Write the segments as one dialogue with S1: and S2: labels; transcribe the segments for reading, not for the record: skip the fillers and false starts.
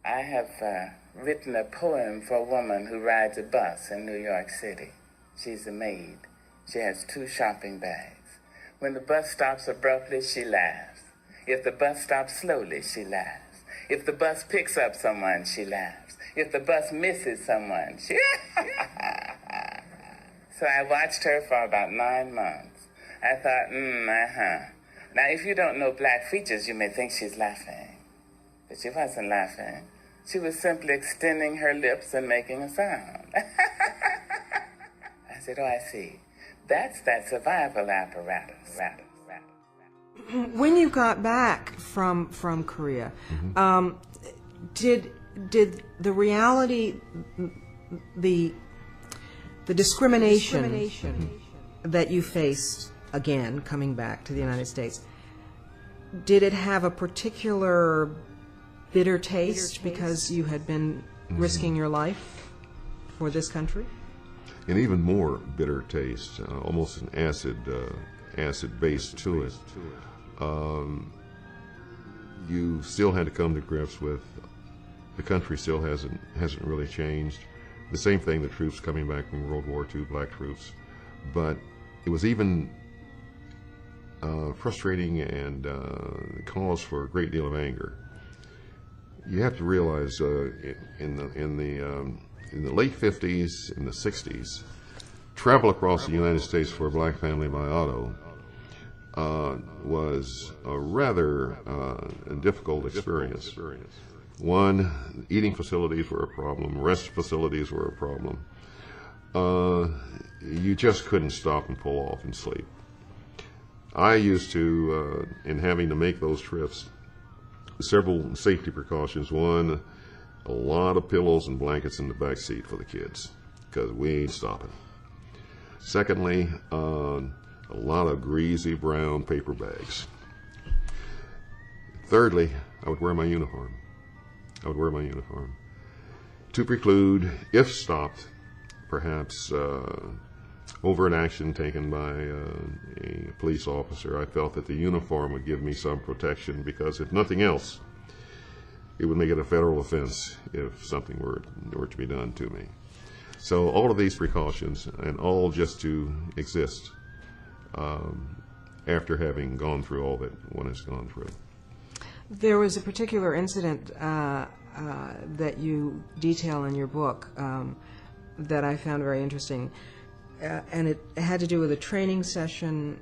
S1: I have written a poem for a woman who rides a bus in New York City. She's a maid. She has 2 shopping bags. When the bus stops abruptly, she laughs. If the bus stops slowly, she laughs. If the bus picks up someone, she laughs. If the bus misses someone, she... So I watched her for about 9 months. I thought, Now, if you don't know black features, you may think she's laughing. But she wasn't laughing. She was simply extending her lips and making a sound. I said, oh, I see. That's that survival apparatus.
S2: When you got back from Korea, did the reality, the discrimination that you faced again coming back to the United States, did it have a particular bitter taste because you had been risking your life for this country?
S3: An even more bitter taste, almost an acid base to it. You still had to come to grips with the country still hasn't really changed. The same thing, the troops coming back from World War II, black troops, but it was even frustrating and cause for a great deal of anger. You have to realize in the late 50s and the 60s, travel across the United States for a black family by auto was a rather difficult experience. One, eating facilities were a problem, rest facilities were a problem. You just couldn't stop and pull off and sleep. I used to, in having to make those trips, several safety precautions. One, a lot of pillows and blankets in the back seat for the kids, because we ain't stopping. Secondly, a lot of greasy brown paper bags. Thirdly, I would wear my uniform. To preclude, if stopped, perhaps overt action taken by a police officer. I felt that the uniform would give me some protection, because if nothing else, it would make it a federal offense if something were to be done to me. So all of these precautions, and all just to exist after having gone through all that one has gone through.
S2: There was a particular incident that you detail in your book that I found very interesting, and it had to do with a training session,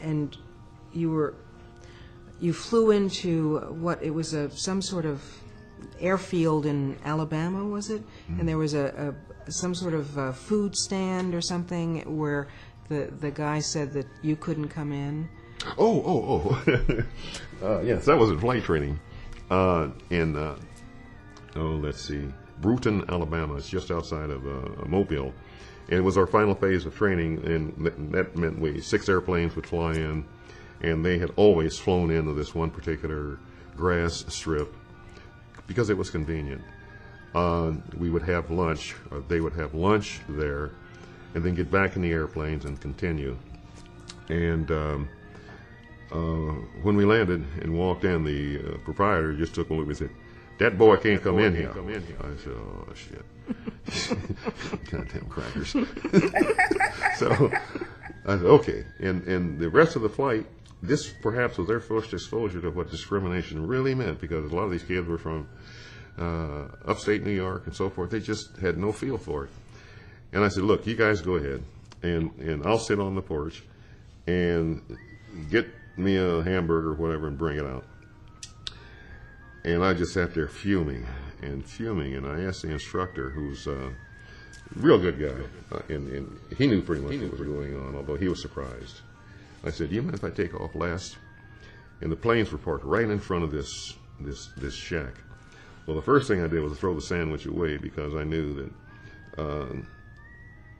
S2: and you flew into some sort of airfield in Alabama, was it? Mm-hmm. And there was some sort of food stand or something where the guy said that you couldn't come in.
S3: Yes, that was in flight training let's see, Brewton, Alabama. It's just outside of Mobile. And it was our final phase of training, and that meant 6 airplanes would fly in, and they had always flown into this one particular grass strip because it was convenient. We would have lunch, or they would have lunch there, and then get back in the airplanes and continue. And when we landed and walked in, the proprietor just took a look and said, "That boy can't come in here." I said, "Oh, shit." Goddamn crackers. So I said, okay. And the rest of the flight, this perhaps was their first exposure to what discrimination really meant, because a lot of these kids were from upstate New York and so forth. They just had no feel for it. And I said, look, you guys go ahead, and I'll sit on the porch and get me a hamburger or whatever and bring it out. And I just sat there fuming, and I asked the instructor, who's a real good guy, and he knew pretty much what was going on, although he was surprised. I said, "Do you mind if I take off last?" And the planes were parked right in front of this shack. Well, the first thing I did was throw the sandwich away, because I knew that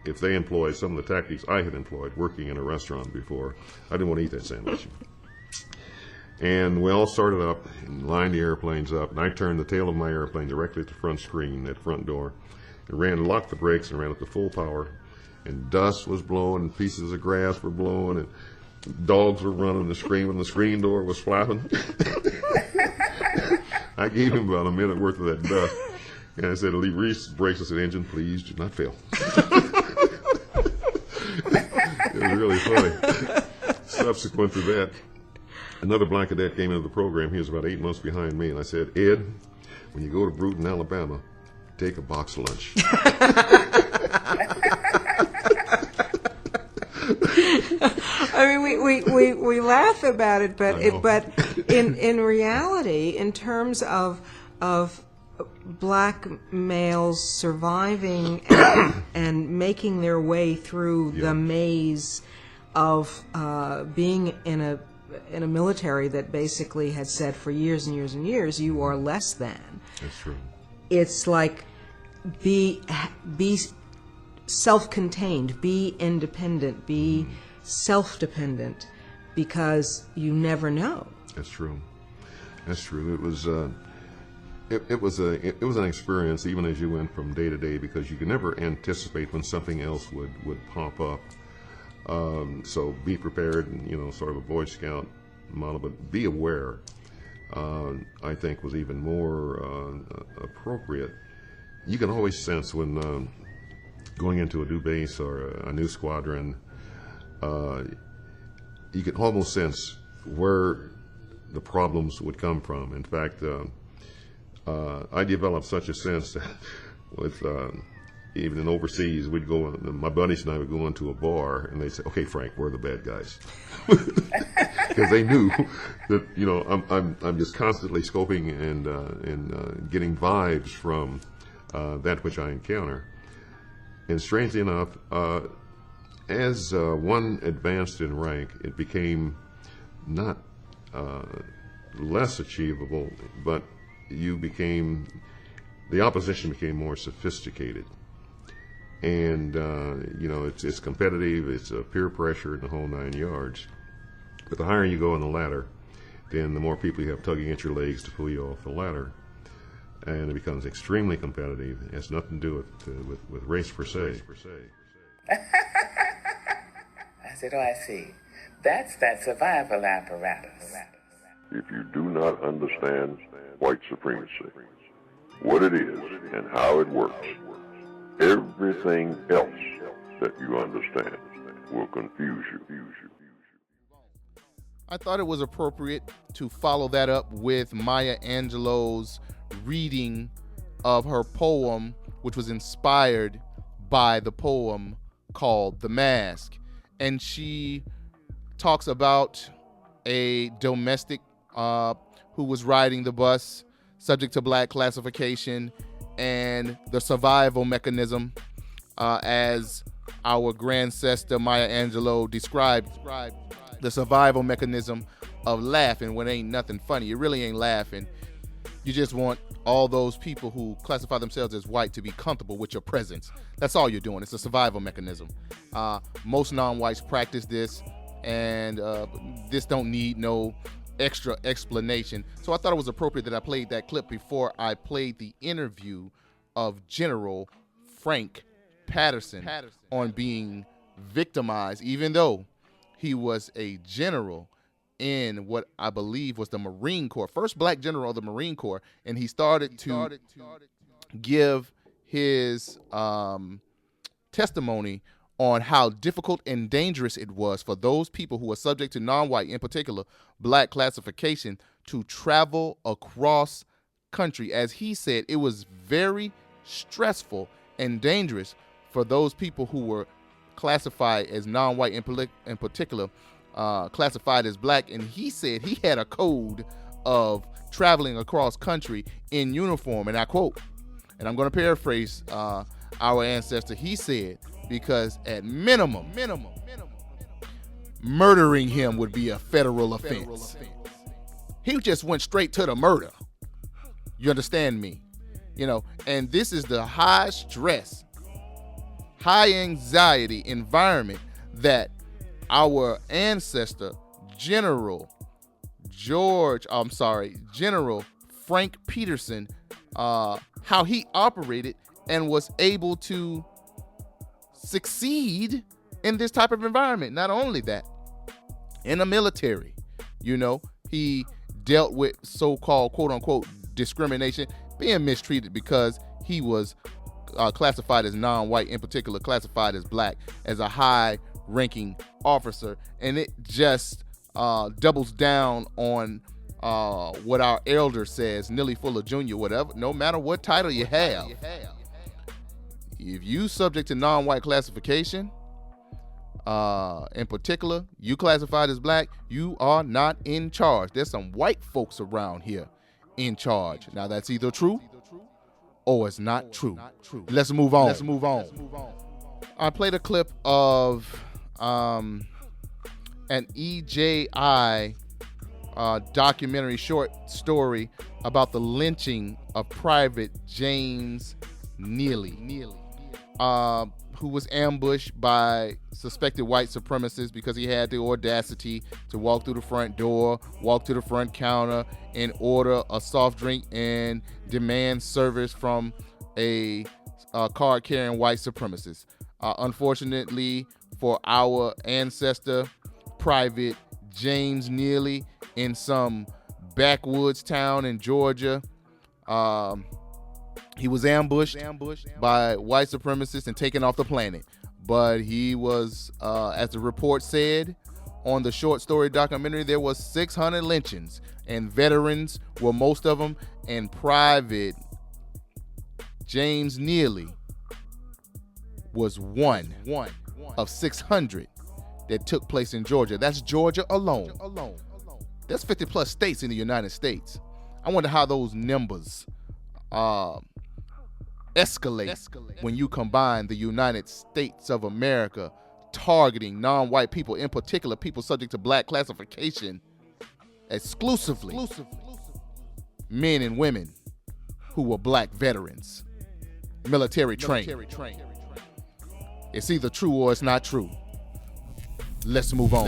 S3: if they employed some of the tactics I had employed working in a restaurant before, I didn't want to eat that sandwich. And we all started up and lined the airplanes up, and I turned the tail of my airplane directly at the front screen, that front door, and locked the brakes and ran up to full power, and dust was blowing, and pieces of grass were blowing, and dogs were running and screaming, and the screen door was flapping. I gave him about a minute worth of that dust. And I said, leave Reese brakes. I said, engine, please do not fail. It was really funny. Subsequent to that, another black cadet came into the program. He was about 8 months behind me. And I said, Ed, when you go to Bruton, Alabama, take a box lunch.
S2: I mean, we laugh about it, but in reality, in terms of black males surviving and making their way through the maze of being in a military that basically had said for years and years and years, you are less than.
S3: That's true.
S2: It's like be self-contained, be independent, be self-dependent, because you never know.
S3: That's true. That's true. It was it was an experience, even as you went from day to day, because you can never anticipate when something else would pop up. So be prepared, and sort of a Boy Scout model, but be aware. I think was even more appropriate. You can always sense when going into a new base or a new squadron, you can almost sense where the problems would come from. In fact, I developed such a sense that with even in overseas, we'd go. My buddies and I would go into a bar, and they'd say, "Okay, Frank, we're the bad guys," because they knew that I'm just constantly scoping and getting vibes from that which I encounter. And strangely enough, as one advanced in rank, it became not less achievable, but the opposition became more sophisticated. And, it's competitive, it's peer pressure and the whole 9 yards. But the higher you go on the ladder, then the more people you have tugging at your legs to pull you off the ladder. And it becomes extremely competitive. It has nothing to do with race per se.
S1: I said, I see. That's that survival apparatus.
S4: If you do not understand white supremacy, what it is and how it works, everything else that you understand will confuse you.
S5: I thought it was appropriate to follow that up with Maya Angelou's reading of her poem, which was inspired by the poem called The Mask. And she talks about a domestic who was riding the bus, subject to black classification, and the survival mechanism, as our grandsister Maya Angelou described the survival mechanism of laughing when ain't nothing funny. It really ain't laughing. You just want all those people who classify themselves as white to be comfortable with your presence. That's all you're doing. It's a survival mechanism. Most non-whites practice this, and this don't need no extra explanation. So I thought it was appropriate that I played that clip before I played the interview of General Frank Peterson on being victimized, even though he was a general in what I believe was the Marine Corps, first black general of the Marine Corps, and he started to give his testimony on how difficult and dangerous it was for those people who were subject to non-white, in particular black classification, to travel across country. As he said, it was very stressful and dangerous for those people who were classified as non-white, in particular, classified as black. And he said he had a code of traveling across country in uniform, and I quote, and I'm going to paraphrase our ancestor. He said, because at minimum, murdering him would be a federal offense. He just went straight to the murder. You understand me? And this is the high stress, high anxiety environment that our ancestor, General Frank Peterson, how he operated and was able to succeed in this type of environment. Not only that, in the military, he dealt with so-called, quote-unquote, discrimination, being mistreated because he was classified as non-white, in particular classified as black, as a high-ranking officer. And it just doubles down on what our elder says, Nilly Fuller Jr., whatever, no matter what title you have, if you subject to non-white classification, in particular, you classified as black, you are not in charge. There's some white folks around here in charge. Now, that's either true or it's not true. Let's move on. I played a clip of an EJI documentary short story about the lynching of Private James Neely, who was ambushed by suspected white supremacists because he had the audacity to walk through the front door, walk to the front counter, and order a soft drink and demand service from a card-carrying white supremacist. Unfortunately for our ancestor, Private James Neely, in some backwoods town in Georgia, he was ambushed by white supremacists and taken off the planet. But he was, as the report said on the short story documentary, there was 600 lynchings, and veterans were most of them, and Private James Neely was one of 600 that took place in Georgia. That's Georgia alone. There's 50 plus states in the United States. I wonder how those numbers escalate when you combine the United States of America targeting non-white people, in particular people subject to black classification, exclusively men and women who were black veterans, military trained. It's either true or it's not true. Let's move on.